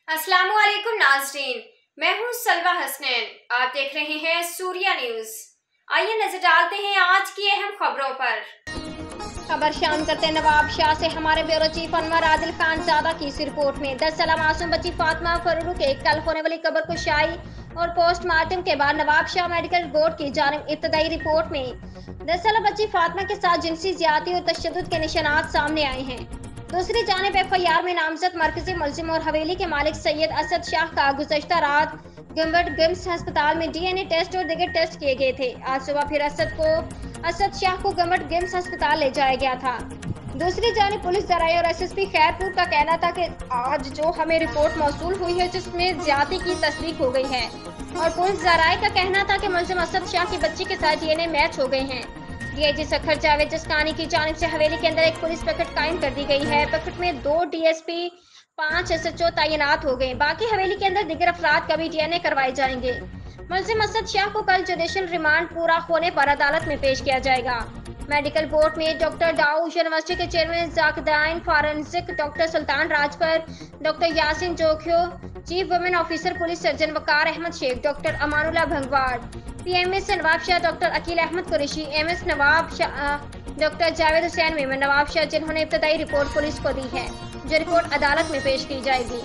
अस्सलाम वालेकुम नाज़रीन, मैं हूँ सलवा हसनैन। आप देख रहे हैं सूर्या न्यूज। आइए नजर डालते हैं आज की अहम खबरों पर। खबर शाम करते नवाब शाह से हमारे ब्यूरो चीफ अनवर आदिल खान ज़्यादा की इस रिपोर्ट में 10 साल मासूम बच्ची फातिमा फरूरू के कल होने वाली कब्र कुशाई और पोस्टमार्टम के बाद नवाब शाह मेडिकल बोर्ड की जानिब इब्तदाई रिपोर्ट में 10 साल बच्ची फातिमा के साथ जिनसी ज्यादती और तशद्दुद के निशानात सामने आए हैं। दूसरी जानिब FIR में नामजद मरकजी मुलजिम और हवेली के मालिक सैयद असद शाह का गुज़श्ता रात गम्बट गिम्स अस्पताल में DNA टेस्ट और दीगर टेस्ट किए गए थे। आज सुबह फिर असद शाह को गम्बट गिम्स अस्पताल ले जाया गया था। दूसरी जानिब पुलिस जराये और SSP खैरपुर का कहना था कि आज जो हमें रिपोर्ट मौसूल हुई है जिसमें ज्यादती की तस्दीक हो गई है, और पुलिस जराये का कहना था कि मुलजिम असद शाह की बच्ची के साथ DNA मैच हो गए हैं। DIG सखर जावेद जसकानी की जानिब से हवेली के अंदर एक पुलिस पिकेट कायम कर दी गई है। पिकेट में 2 DSP 5 SHO तैनात हो गए। बाकी हवेली के अंदर दीगर अफराद का भी DNA करवाए जाएंगे। मुलजिम असद शाह को कल जुडिशल रिमांड पूरा होने पर अदालत में पेश किया जाएगा। मेडिकल बोर्ड में डॉक्टर दाऊद यूनिवर्सिटी के चेयरमैन जाकिदाइन forensic doctor Sultan Rajpar, doctor Yasin Jokhio, chief women officer police surgeon Waqar Ahmed Shaikh, doctor Amanullah Bhangwar, PMS Nawab Shah doctor Aqeel Ahmed Qureshi, MS Nawab Shah doctor Javed Hussain Memon Nawab Shah, जिन्होंने इब्तदाई रिपोर्ट पुलिस को दी है, जो रिपोर्ट अदालत में पेश की जाएगी।